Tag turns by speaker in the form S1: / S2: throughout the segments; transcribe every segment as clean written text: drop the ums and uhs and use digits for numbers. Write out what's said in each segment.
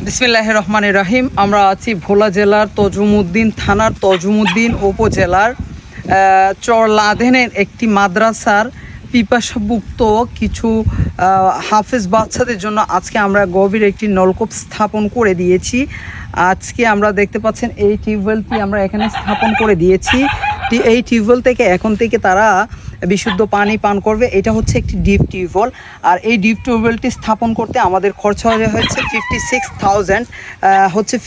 S1: বিসমিল্লাহির রহমানির রহিম। আমরা আছি ভোলা জেলার তজুমুদ্দিন থানার তজুমুদ্দিন উপজেলার চর লাদেনের একটি মাদ্রাসার পিপাসাভুক্ত কিছু হাফেজ বাচ্চাদের জন্য আজকে আমরা গভীর একটি নলকূপ স্থাপন করে দিয়েছি। আজকে আমরা দেখতে পাচ্ছেন এই টিউবওয়েলটি আমরা এখানে স্থাপন করে দিয়েছি। এই টিউবওয়েল থেকে এখন থেকে তারা বিশুদ্ধ পানি পান করবে। এটা হচ্ছে একটি ডিপ টিউবওয়েল, আর এই ডিপ টিউবওয়েলটি স্থাপন করতে আমাদের খরচা হয়েছে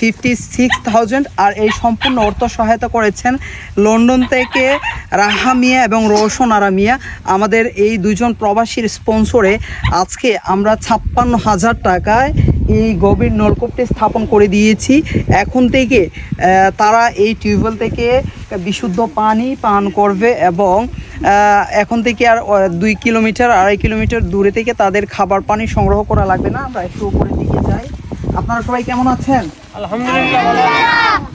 S1: 56,000 আর এই সম্পূর্ণ অর্থ সহায়তা করেছেন লন্ডন থেকে রাহা মিয়া এবং রওশন আরা মিয়া। আমাদের এই দুজন প্রবাসীর স্পন্সরে আজকে আমরা 56,000 টাকায় এই গভীর নলকূপটি স্থাপন করে দিয়েছি। এখন থেকে তারা এই টিউবওয়েল থেকে বিশুদ্ধ পানি পান করবে এবং এখন থেকে আর 2 কিলোমিটার 2.5 কিলোমিটার দূরে থেকে তাদের খাবার পানি সংগ্রহ করা লাগবে না। আমরা একটু উপরের দিকে যাই। আপনারা সবাই কেমন আছেন?
S2: আলহামদুলিল্লাহ।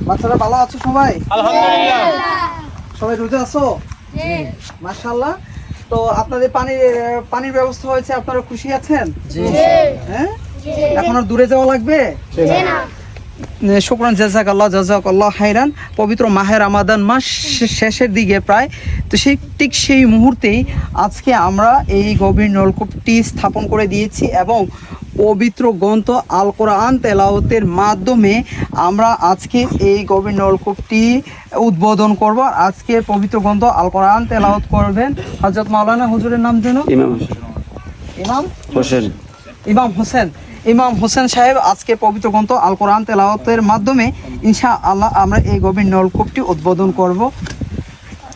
S1: বাচ্চারা ভালো আছো সবাই?
S2: আলহামদুলিল্লাহ।
S1: সবাই রোজা আছো? জি মাশাআল্লাহ। তো আপনাদের পানির ব্যবস্থা হয়েছে, আপনারা খুশি আছেন? জি। হ্যাঁ, এখন আর দূরে যাওয়া লাগবে না। শুকরান জাযাকাল্লাহ খাইরান। পবিত্র মাহে রমাদান মাস শেষের দিকে প্রায়, তো ঠিক সেই মুহূর্তেই আজকে আমরা এই গভীর নলকূপটি স্থাপন করে দিয়েছি এবং পবিত্র গ্রন্থ আল কোরআন তেলাওয়াতের মাধ্যমে আমরা আজকে এই গভীর নলকূপটি উদ্বোধন করব। আজকে পবিত্র গ্রন্থ আল কোরআন তেলাওয়াত করবেন হযরত মাওলানা হুজুরের নাম যেন ইমাম হোসেন সাহেব। আজকে পবিত্র গ্রন্থ আল কোরআন তেলাওয়াতের মাধ্যমে ইনশাআল্লাহ আমরা এই গভীর নলকূপটি উদ্বোধন করব।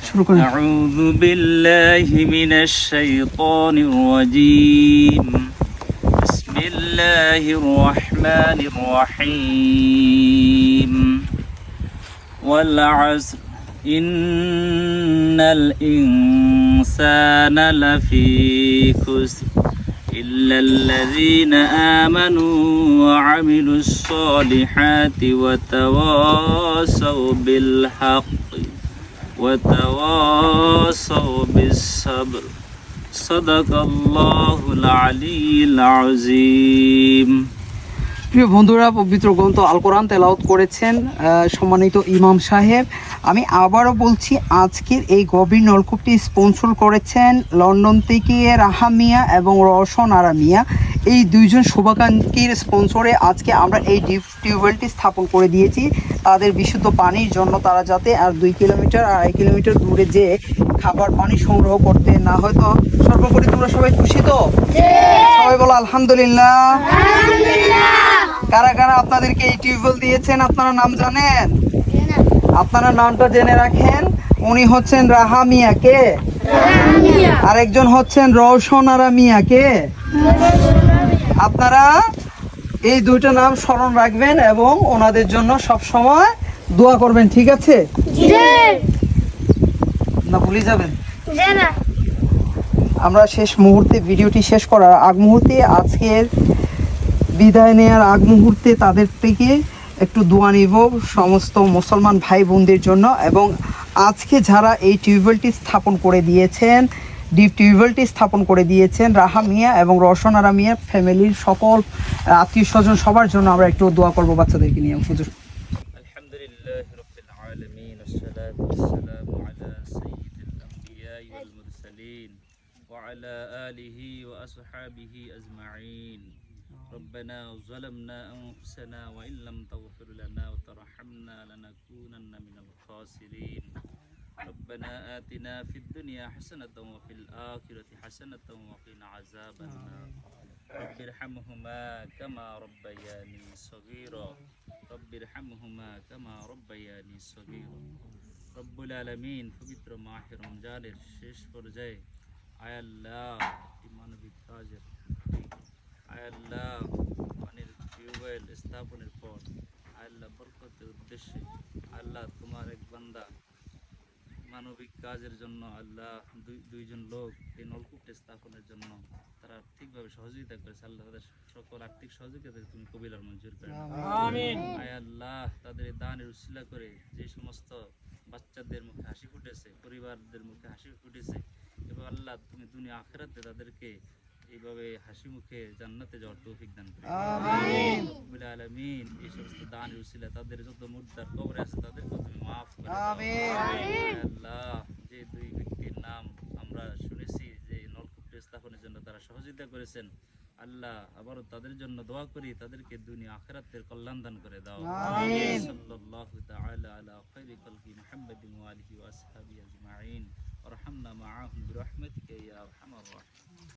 S1: শুরু করুন।
S2: আউযু বিল্লাহি মিনাশ শাইতানির রাজীম। বিসমিল্লাহির রহমানির রহিম। ওয়াল আসর ইন্নাল ইনসানা লাফি খুসর إلا الذين آمنوا وعملوا الصالحات وتواصوا بالحق وتواصوا بالصبر صدق الله العلي العظيم।
S1: প্রিয় বন্ধুরা, পবিত্র গ্রন্থ আল কোরআন তেলাওয়াত করেছেন সম্মানিত ইমাম সাহেব। আমি আবারও বলছি, আজকের এই গভীর নলকূপটি স্পন্সর করেছেন লন্ডন থেকে রাহা মিয়া এবং রওশন আরা মিয়া। এই দুইজন শুভাকাঙ্ক্ষীর স্পন্সরে আজকে আমরা এই ডিপ টিউবওয়েলটি স্থাপন করে দিয়েছি তাদের বিশুদ্ধ পানির জন্য। তারা যাতে আর 2 কিলোমিটার 2.5 কিলোমিটার দূরে যে খাবার পানি সংগ্রহ করতে না হয়। তো সর্বোপরি তোমরা সবাই খুশি তো? সবাই বলো আলহামদুলিল্লাহ। কারা কারা আপনাদেরকে এই টিউবওয়েল দিয়েছেন আপনারা নাম জানেন? আপনারা নামটা জেনে রাখেন। উনি হচ্ছেন রাহা মিয়া, কে? আরেকজন হচ্ছেন রওশন আরা মিয়া, কে? আপনারা এই দুইটা নাম স্মরণ রাখবেন এবং ওনাদের জন্য সব সময় দোয়া করবেন, ঠিক আছে? না ভুলে যাবেন। আমরা শেষ মুহূর্তে ভিডিওটি শেষ করার আগ মুহূর্তে, আজকের বিদায় নেওয়ার আগ মুহূর্তে তাদের থেকে একটু দোয়া নিব সমস্ত মুসলমান ভাই বোনদের জন্য। এবং আজকে যারা এই টিউবওয়েলটি স্থাপন করে দিয়েছেন, ডিপ টিউবওয়েলটি স্থাপন করে দিয়েছেন রাহা মিয়া এবং রওশন আরা মিয়া ফ্যামিলির সকল আত্মীয় স্বজন সবার জন্য আমরা একটু দোয়া করব বাচ্চাদেরকে নিয়ে। হুজুর।
S2: আলহামদুলিল্লাহি রাব্বিল আলামিন ওয়াসসালাতু ওয়াসসালামু আলা সাইয়্যিদিল আমবিয়াই ওয়াল মুরসালিন ওয়া আলা আলিহি ওয়া আসহাবিহি আজমাইন। ربنا ظلمنا أنفسنا وإن لم تغفر لنا وترحمنا لنكونن من الخاسرين. ربنا آتنا في الدنيا حسنة وفي الآخرة حسنة وقنا عذاب النار. رب ارحمهما كما ربياني صغيرا. رب ارحمهما كما ربياني صغيرا. رب العالمين পবিত্র মাহে রমজানের শেষ পর্যায়ে আয় আল্লাহ মানবিক কাজের আল্লাহ পানির টিউবওয়েল স্থাপনের পর আল্লাহ বরকতের উদ্দেশ্যে আল্লাহ তোমার এক বান্দা মানবিক কাজের জন্য আল্লাহ দুইজন লোক এই নলকূপটি স্থাপনের জন্য তারা আর্থিকভাবে সহযোগিতা করেছে। আল্লাহ তাদের সকল আর্থিক সহযোগিতা তুমি কবিল আর মঞ্জুর করে আমিন। আয় আল্লাহ তাদের দানের উসিলা করে যে সমস্ত বাচ্চাদের মুখে হাসি ফুটেছে, পরিবারদের মুখে হাসি ফুটেছে, এবং আল্লাহ তুমি দুনিয়া আখিরাতে তাদেরকে এইভাবে হাসি মুখে জান্নাতে যাওয়ার তৌফিক দান করো আমিন। আলামিন এই সমস্ত দানের উসিলা তাদের যত মুর্দার কবরে আছে তাদেরকে তুমি মাফ করে দাও।
S1: আমিন।
S2: আল্লাহ, যে দুই ব্যক্তির নাম আমরা শুনেছি যে নলকূপটি স্থাপনের জন্য তারা সহযোগিতা করেছেন, আল্লাহ আবারও তাদের জন্য দোয়া করি, তাদেরকে দুনিয়া আখিরাতের কল্যাণ দান করে দাও।
S1: আমিন।
S2: সাল্লাল্লাহু তাআলা আলা খায়রি খালকি মুহাম্মাদিন ওয়া আলিহি ওয়া আসহাবিহি আজমাইন ওয়ারহামনা মাআহুম বিরহমাতিকা ইয়া আরহামার রাহিমিন।